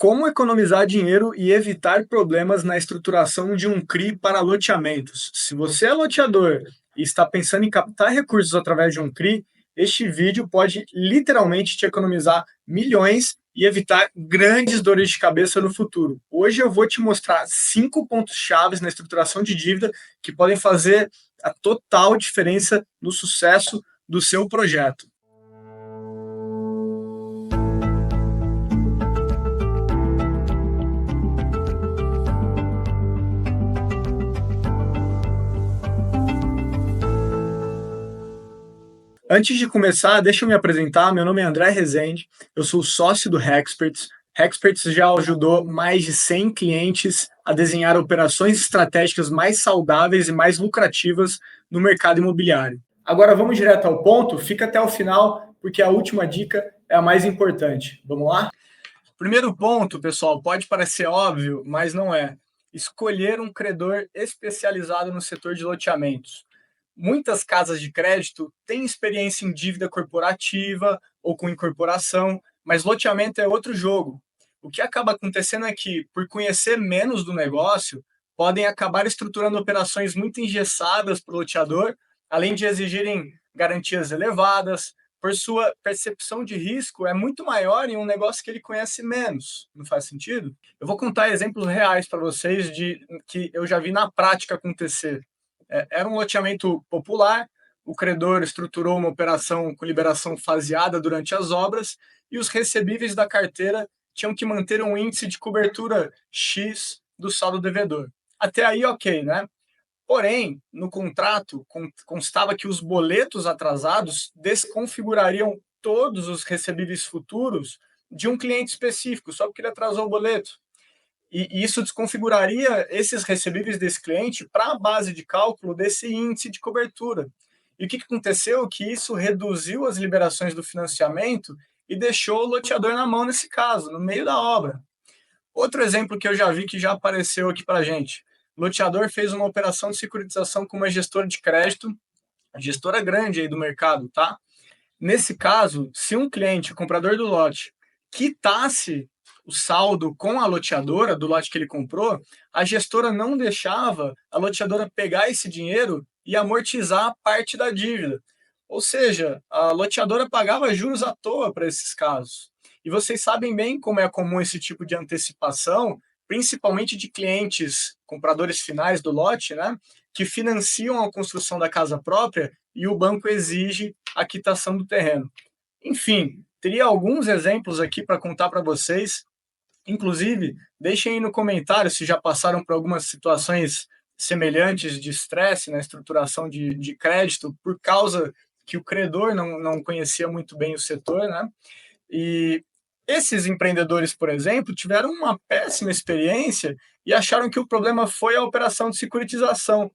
Como economizar dinheiro e evitar problemas na estruturação de um CRI para loteamentos? Se você é loteador e está pensando em captar recursos através de um CRI, este vídeo pode literalmente te economizar milhões e evitar grandes dores de cabeça no futuro. Hoje eu vou te mostrar 5 pontos chaves na estruturação de dívida que podem fazer a total diferença no sucesso do seu projeto. Antes de começar, deixa eu me apresentar. Meu nome é André Rezende, eu sou sócio do Hexperts. Hexperts já ajudou mais de 100 clientes a desenhar operações estratégicas mais saudáveis e mais lucrativas no mercado imobiliário. Agora vamos direto ao ponto, fica até o final, porque a última dica é a mais importante. Vamos lá? Primeiro ponto, pessoal, pode parecer óbvio, mas não é. Escolher um credor especializado no setor de loteamentos. Muitas casas de crédito têm experiência em dívida corporativa ou com incorporação, mas loteamento é outro jogo. O que acaba acontecendo é que, por conhecer menos do negócio, podem acabar estruturando operações muito engessadas para o loteador, além de exigirem garantias elevadas, por sua percepção de risco é muito maior em um negócio que ele conhece menos. Não faz sentido? Eu vou contar exemplos reais para vocês de que eu já vi na prática acontecer. Era um loteamento popular, o credor estruturou uma operação com liberação faseada durante as obras e os recebíveis da carteira tinham que manter um índice de cobertura X do saldo devedor. Até aí, ok, né? Porém, no contrato constava que os boletos atrasados desconfigurariam todos os recebíveis futuros de um cliente específico, só porque ele atrasou o boleto. E isso desconfiguraria esses recebíveis desse cliente para a base de cálculo desse índice de cobertura. E o que aconteceu? Que isso reduziu as liberações do financiamento e deixou o loteador na mão nesse caso, no meio da obra. Outro exemplo que eu já vi que já apareceu aqui para a gente. O loteador fez uma operação de securitização com uma gestora de crédito, gestora grande aí do mercado, tá? Nesse caso, se um cliente, o comprador do lote, quitasse o saldo com a loteadora do lote que ele comprou, a gestora não deixava a loteadora pegar esse dinheiro e amortizar parte da dívida. Ou seja, a loteadora pagava juros à toa para esses casos. E vocês sabem bem como é comum esse tipo de antecipação, principalmente de clientes, compradores finais do lote, né, que financiam a construção da casa própria e o banco exige a quitação do terreno. Enfim, teria alguns exemplos aqui para contar para vocês. Inclusive, deixem aí no comentário se já passaram por algumas situações semelhantes de estresse na estruturação de crédito por causa que o credor não conhecia muito bem o setor, né? E esses empreendedores, por exemplo, tiveram uma péssima experiência e acharam que o problema foi a operação de securitização.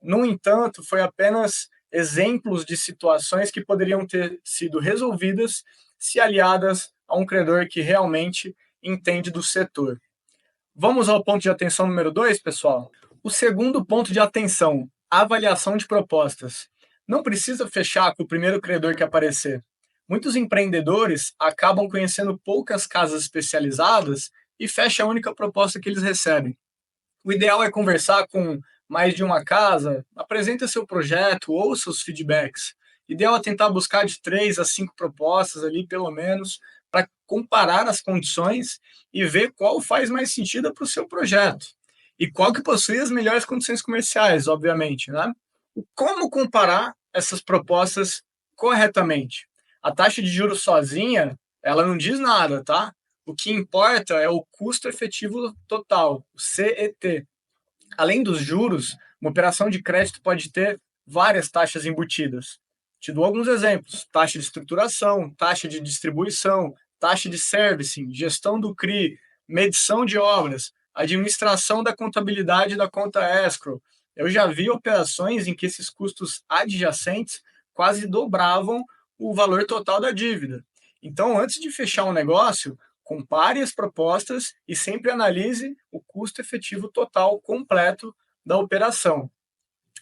No entanto, foi apenas exemplos de situações que poderiam ter sido resolvidas se aliadas a um credor que realmente entende do setor. Vamos ao ponto de atenção número 2, pessoal? O segundo ponto de atenção, avaliação de propostas. Não precisa fechar com o primeiro credor que aparecer. Muitos empreendedores acabam conhecendo poucas casas especializadas e fecham a única proposta que eles recebem. O ideal é conversar com mais de uma casa, apresenta seu projeto, ouça os feedbacks. O ideal é tentar buscar de 3 a 5 propostas ali, pelo menos, para comparar as condições e ver qual faz mais sentido para o seu projeto. E qual que possui as melhores condições comerciais, obviamente, né? Como comparar essas propostas corretamente? A taxa de juros sozinha, ela não diz nada, tá? O que importa é o custo efetivo total, o CET. Além dos juros, uma operação de crédito pode ter várias taxas embutidas. Te dou alguns exemplos: taxa de estruturação, taxa de distribuição, taxa de servicing, gestão do CRI, medição de obras, administração da contabilidade da conta escrow. Eu já vi operações em que esses custos adjacentes quase dobravam o valor total da dívida. Então, antes de fechar um negócio, compare as propostas e sempre analise o custo efetivo total completo da operação.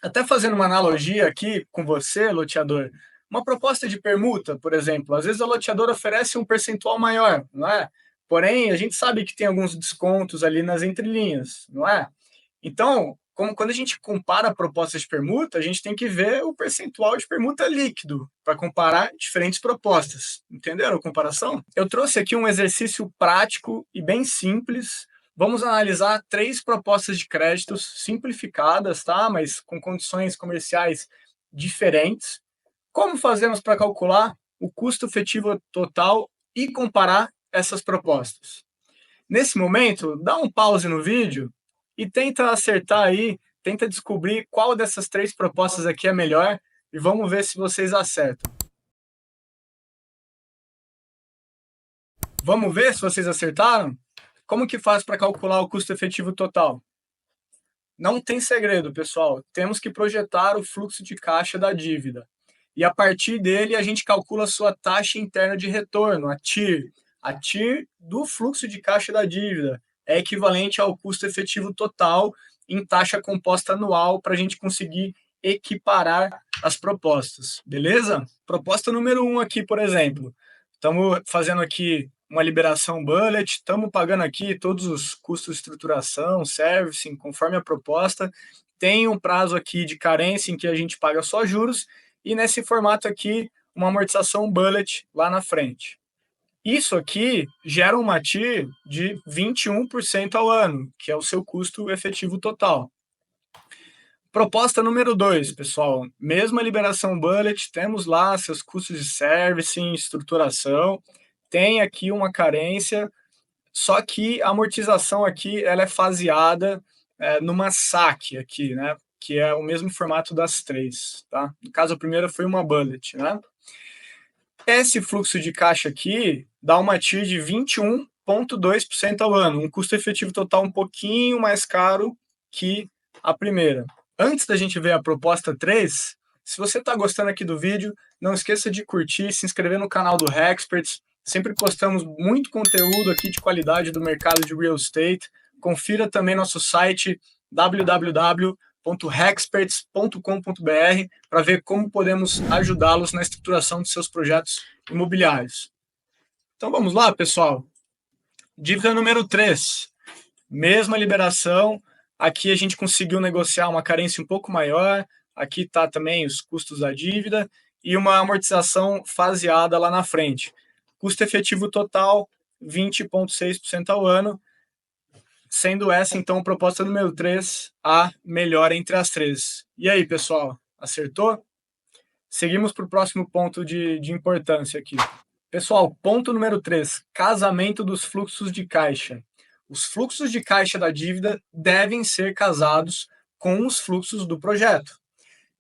Até fazendo uma analogia aqui com você, loteador, uma proposta de permuta, por exemplo, às vezes a loteadora oferece um percentual maior, não é? Porém, a gente sabe que tem alguns descontos ali nas entrelinhas, não é? Então, quando a gente compara propostas de permuta, a gente tem que ver o percentual de permuta líquido para comparar diferentes propostas. Entenderam a comparação? Eu trouxe aqui um exercício prático e bem simples. Vamos analisar 3 propostas de créditos simplificadas, tá? Mas com condições comerciais diferentes. Como fazemos para calcular o custo efetivo total e comparar essas propostas? Nesse momento, dá um pause no vídeo e tenta acertar aí, tenta descobrir qual dessas 3 propostas aqui é melhor e vamos ver se vocês acertam. Vamos ver se vocês acertaram? Como que faz para calcular o custo efetivo total? Não tem segredo, pessoal. Temos que projetar o fluxo de caixa da dívida. E a partir dele, a gente calcula a sua taxa interna de retorno, a TIR. A TIR do fluxo de caixa da dívida é equivalente ao custo efetivo total em taxa composta anual para a gente conseguir equiparar as propostas, beleza? Proposta número 1 aqui, por exemplo. Estamos fazendo aqui uma liberação bullet, estamos pagando aqui todos os custos de estruturação, servicing, conforme a proposta. Tem um prazo aqui de carência em que a gente paga só juros e nesse formato aqui, uma amortização bullet lá na frente. Isso aqui gera uma TIR de 21% ao ano, que é o seu custo efetivo total. Proposta número 2, pessoal. Mesma liberação bullet, temos lá seus custos de servicing, estruturação, tem aqui uma carência, só que a amortização aqui ela é faseada numa SAC aqui, né? Que é o mesmo formato das 3, tá? No caso, a primeira foi uma bullet, né? Esse fluxo de caixa aqui dá uma TIR de 21,2% ao ano, um custo efetivo total um pouquinho mais caro que a primeira. Antes da gente ver a proposta 3, se você está gostando aqui do vídeo, não esqueça de curtir, se inscrever no canal do Hexperts. Sempre postamos muito conteúdo aqui de qualidade do mercado de real estate. Confira também nosso site www.hexperts.com.br para ver como podemos ajudá-los na estruturação de seus projetos imobiliários. Então vamos lá, pessoal. Dívida número 3. Mesma liberação. Aqui a gente conseguiu negociar uma carência um pouco maior. Aqui está também os custos da dívida e uma amortização faseada lá na frente. Custo efetivo total, 20,6% ao ano, sendo essa, então, proposta número 3, a melhor entre as 3. E aí, pessoal, acertou? Seguimos para o próximo ponto de importância aqui. Pessoal, ponto número 3, casamento dos fluxos de caixa. Os fluxos de caixa da dívida devem ser casados com os fluxos do projeto.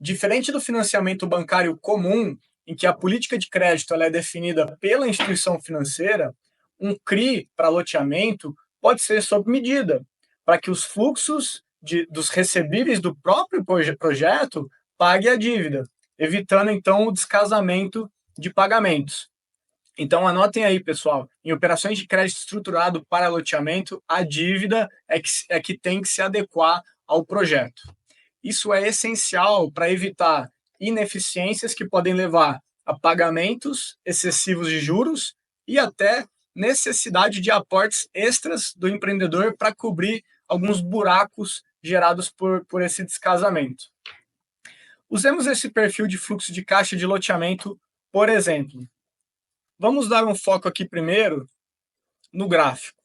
Diferente do financiamento bancário comum, em que a política de crédito ela é definida pela instituição financeira, um CRI para loteamento pode ser sob medida, para que os fluxos dos recebíveis do próprio projeto paguem a dívida, evitando então o descasamento de pagamentos. Então anotem aí, pessoal, em operações de crédito estruturado para loteamento, a dívida é que tem que se adequar ao projeto. Isso é essencial para evitar ineficiências que podem levar a pagamentos excessivos de juros e até necessidade de aportes extras do empreendedor para cobrir alguns buracos gerados por esse descasamento. Usemos esse perfil de fluxo de caixa de loteamento, por exemplo. Vamos dar um foco aqui primeiro no gráfico.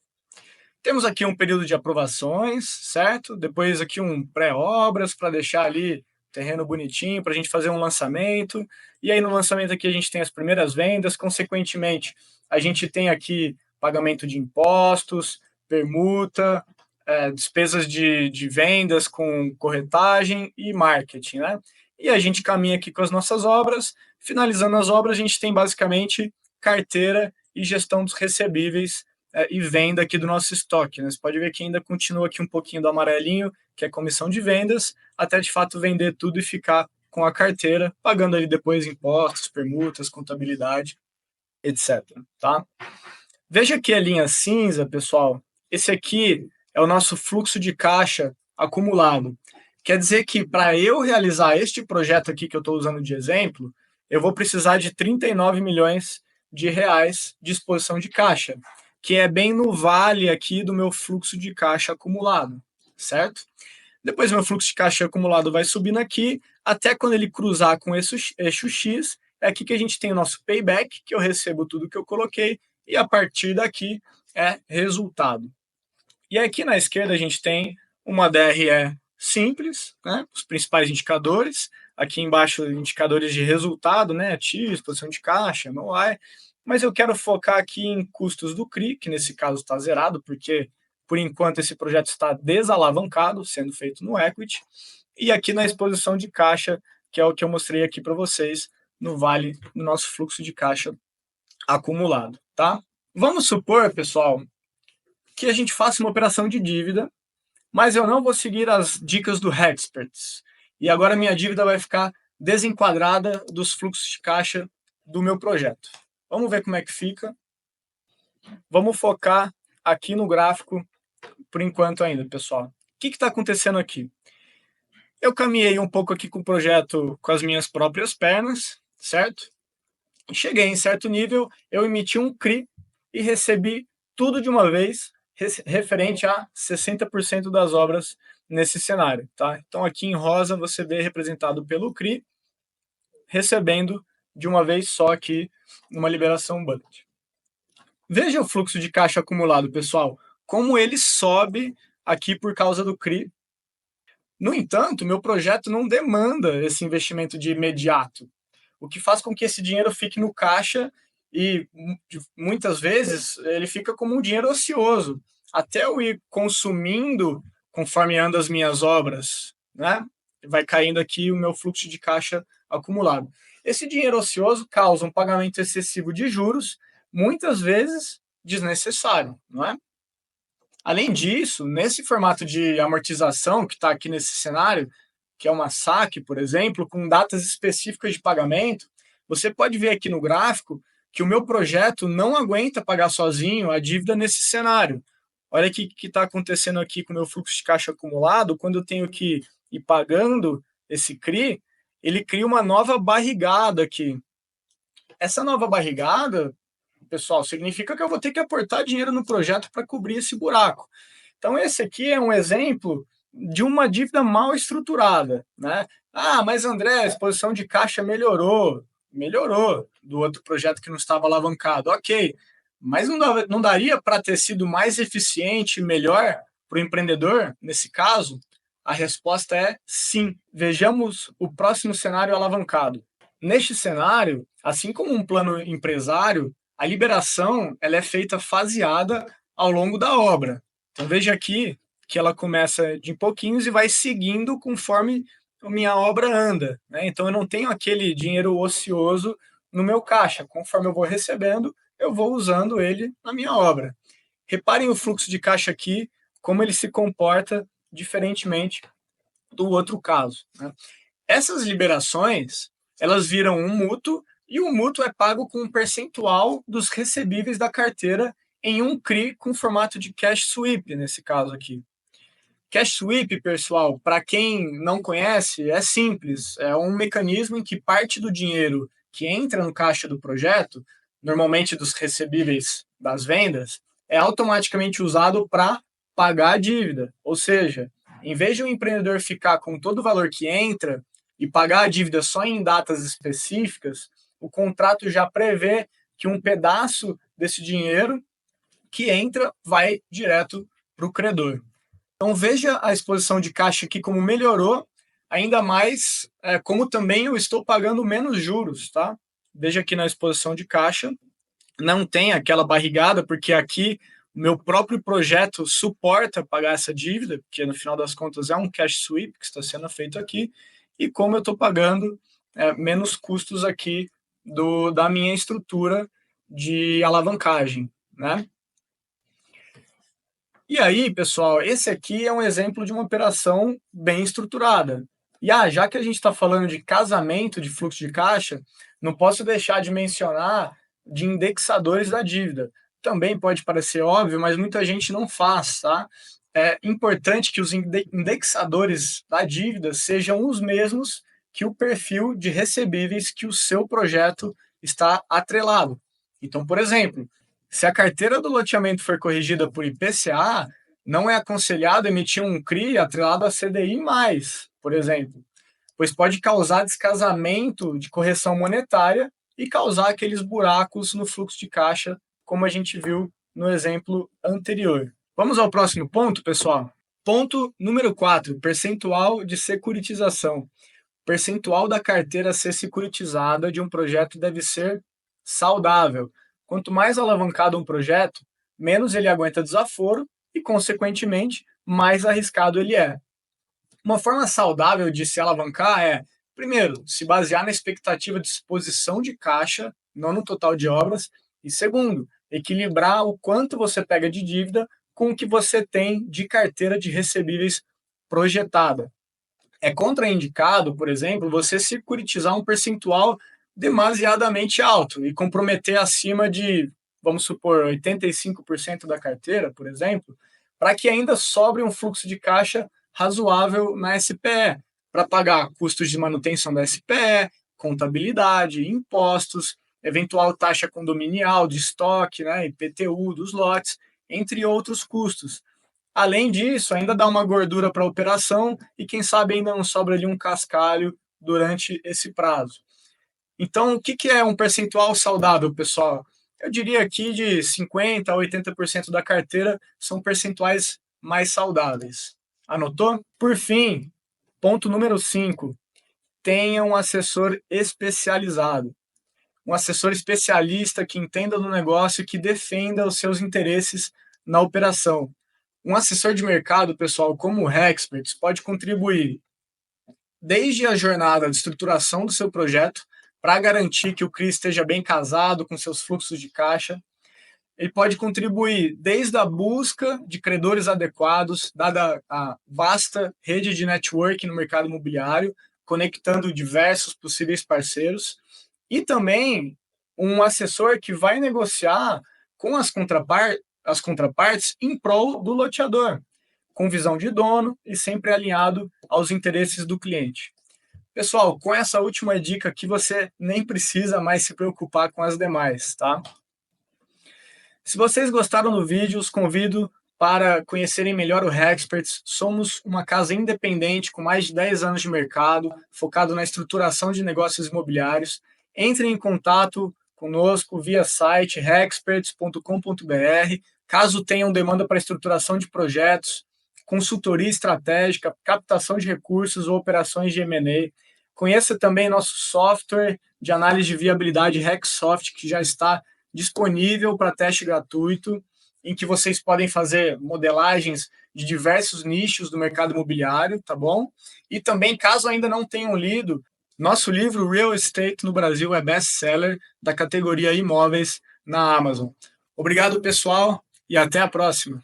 Temos aqui um período de aprovações, certo? Depois aqui um pré-obras para deixar ali terreno bonitinho para a gente fazer um lançamento. E aí no lançamento aqui a gente tem as primeiras vendas, consequentemente a gente tem aqui pagamento de impostos, permuta, despesas de vendas com corretagem e marketing, né? E a gente caminha aqui com as nossas obras. Finalizando as obras, a gente tem basicamente carteira e gestão dos recebíveis e venda aqui do nosso estoque, né? Você pode ver que ainda continua aqui um pouquinho do amarelinho, que é comissão de vendas, até de fato vender tudo e ficar com a carteira, pagando ali depois impostos, permutas, contabilidade, etc. Tá? Veja aqui a linha cinza, pessoal. Esse aqui é o nosso fluxo de caixa acumulado. Quer dizer que para eu realizar este projeto aqui que eu estou usando de exemplo, eu vou precisar de 39 milhões de reais de exposição de caixa. que é bem no vale aqui do meu fluxo de caixa acumulado, certo? Depois meu fluxo de caixa acumulado vai subindo aqui, até quando ele cruzar com esse eixo X, é aqui que a gente tem o nosso payback, que eu recebo tudo que eu coloquei, e a partir daqui é resultado. E aqui na esquerda a gente tem uma DRE simples, né? Os principais indicadores. Aqui embaixo, indicadores de resultado, né? X, posição de caixa, MOI. Mas eu quero focar aqui em custos do CRI, que nesse caso está zerado, porque por enquanto esse projeto está desalavancado, sendo feito no equity. E aqui na exposição de caixa, que é o que eu mostrei aqui para vocês no vale do nosso fluxo de caixa acumulado, tá? Vamos supor, pessoal, que a gente faça uma operação de dívida, mas eu não vou seguir as dicas do Hexperts. E agora minha dívida vai ficar desenquadrada dos fluxos de caixa do meu projeto. Vamos ver como é que fica. Vamos focar aqui no gráfico por enquanto ainda, pessoal. O que está acontecendo aqui? Eu caminhei um pouco aqui com o projeto com as minhas próprias pernas, certo? Cheguei em certo nível, eu emiti um CRI e recebi tudo de uma vez, referente a 60% das obras nesse cenário, tá? Então aqui em rosa você vê representado pelo CRI, recebendo de uma vez só aqui uma liberação bullet. Veja o fluxo de caixa acumulado, pessoal, como ele sobe aqui por causa do CRI. No entanto, meu projeto não demanda esse investimento de imediato, o que faz com que esse dinheiro fique no caixa e muitas vezes ele fica como um dinheiro ocioso, até eu ir consumindo conforme andam as minhas obras, né? Vai caindo aqui o meu fluxo de caixa acumulado. Esse dinheiro ocioso causa um pagamento excessivo de juros, muitas vezes desnecessário, não é? Além disso, nesse formato de amortização que está aqui nesse cenário, que é uma saque, por exemplo, com datas específicas de pagamento, você pode ver aqui no gráfico que o meu projeto não aguenta pagar sozinho a dívida nesse cenário. Olha o que está acontecendo aqui com o meu fluxo de caixa acumulado, quando eu tenho que ir pagando esse CRI, ele cria uma nova barrigada aqui. Essa nova barrigada, pessoal, significa que eu vou ter que aportar dinheiro no projeto para cobrir esse buraco. Então, esse aqui é um exemplo de uma dívida mal estruturada, né? Ah, mas André, a exposição de caixa melhorou. Melhorou do outro projeto que não estava alavancado. Ok, mas não daria para ter sido mais eficiente e melhor para o empreendedor, nesse caso? A resposta é sim. Vejamos o próximo cenário alavancado. Neste cenário, assim como um plano empresário, a liberação ela é feita faseada ao longo da obra. Então veja aqui que ela começa de pouquinhos e vai seguindo conforme a minha obra anda, né? Então eu não tenho aquele dinheiro ocioso no meu caixa. Conforme eu vou recebendo, eu vou usando ele na minha obra. Reparem o fluxo de caixa aqui, como ele se comporta diferentemente do outro caso, né? Essas liberações, elas viram um mútuo e o mútuo é pago com um percentual dos recebíveis da carteira em um CRI com formato de cash sweep, nesse caso aqui. Cash sweep, pessoal, para quem não conhece, é simples. É um mecanismo em que parte do dinheiro que entra no caixa do projeto, normalmente dos recebíveis das vendas, é automaticamente usado para pagar a dívida. Ou seja, em vez de um empreendedor ficar com todo o valor que entra e pagar a dívida só em datas específicas, o contrato já prevê que um pedaço desse dinheiro que entra vai direto para o credor. Então veja a exposição de caixa aqui como melhorou, ainda mais como também eu estou pagando menos juros, tá? Veja aqui na exposição de caixa, não tem aquela barrigada, porque aqui o meu próprio projeto suporta pagar essa dívida, porque no final das contas é um cash sweep que está sendo feito aqui, e como eu estou pagando menos custos aqui da minha estrutura de alavancagem, né? E aí, pessoal, esse aqui é um exemplo de uma operação bem estruturada. E já que a gente está falando de casamento de fluxo de caixa, não posso deixar de mencionar de indexadores da dívida. Também pode parecer óbvio, mas muita gente não faz, tá? É importante que os indexadores da dívida sejam os mesmos que o perfil de recebíveis que o seu projeto está atrelado. Então, por exemplo, Se a carteira do loteamento for corrigida por IPCA, não é aconselhado emitir um CRI atrelado a CDI+, por exemplo, pois pode causar descasamento de correção monetária e causar aqueles buracos no fluxo de caixa, como a gente viu no exemplo anterior. Vamos ao próximo ponto, pessoal? Ponto número 4, percentual de securitização. O percentual da carteira a ser securitizada de um projeto deve ser saudável. Quanto mais alavancado um projeto, menos ele aguenta desaforo e, consequentemente, mais arriscado ele é. Uma forma saudável de se alavancar é, primeiro, se basear na expectativa de exposição de caixa, não no total de obras, e segundo, equilibrar o quanto você pega de dívida com o que você tem de carteira de recebíveis projetada. É contraindicado, por exemplo, você securitizar um percentual demasiadamente alto e comprometer acima de, vamos supor, 85% da carteira, por exemplo, para que ainda sobre um fluxo de caixa razoável na SPE, para pagar custos de manutenção da SPE, contabilidade, impostos, eventual taxa condominial de estoque, né, IPTU dos lotes, entre outros custos. Além disso, ainda dá uma gordura para a operação e quem sabe ainda não sobra ali um cascalho durante esse prazo. Então, o que é um percentual saudável, pessoal? Eu diria aqui de 50% a 80% da carteira são percentuais mais saudáveis. Anotou? Por fim, ponto número 5, tenha um assessor especializado. Um assessor especialista que entenda do negócio e que defenda os seus interesses na operação. Um assessor de mercado, pessoal, como o Hexperts, pode contribuir desde a jornada de estruturação do seu projeto para garantir que o CRI esteja bem casado com seus fluxos de caixa. Ele pode contribuir desde a busca de credores adequados, dada a vasta rede de networking no mercado imobiliário, conectando diversos possíveis parceiros, e também um assessor que vai negociar com as contrapartes em prol do loteador, com visão de dono e sempre alinhado aos interesses do cliente. Pessoal, com essa última dica aqui, você nem precisa mais se preocupar com as demais, tá? Se vocês gostaram do vídeo, os convido para conhecerem melhor o Hexperts. Somos uma casa independente com mais de 10 anos de mercado, focado na estruturação de negócios imobiliários. Entrem em contato conosco via site hexperts.com.br, caso tenham demanda para estruturação de projetos, consultoria estratégica, captação de recursos ou operações de M&A. Conheça também nosso software de análise de viabilidade Hexsoft, que já está disponível para teste gratuito, em que vocês podem fazer modelagens de diversos nichos do mercado imobiliário, tá bom? E também, caso ainda não tenham lido, nosso livro Real Estate no Brasil é best-seller da categoria Imóveis na Amazon. Obrigado, pessoal, e até a próxima.